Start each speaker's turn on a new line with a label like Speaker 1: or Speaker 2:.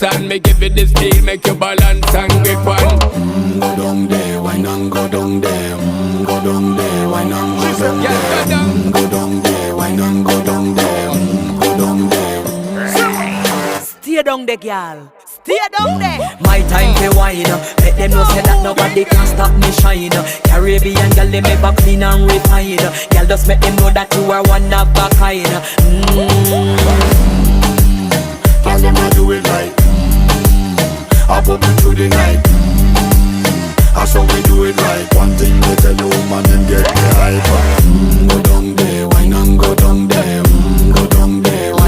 Speaker 1: dance and me give it this feel, make you balance and grip on.
Speaker 2: Go down there, why not go down there? Go down there, why not go down there? Go down there, why not go down there? Go down there.
Speaker 3: Stay down there, girl. Stay down there.
Speaker 4: My time to wine. Let them know say that nobody can stop me shine. Caribbean girl, they make back clean and refine. Girl, just make them know that you are one of a kind.
Speaker 2: Tell them I do it right. I pop it through the night. That's how we do it right. One thing we tell you, man, and get the hype. Go down there.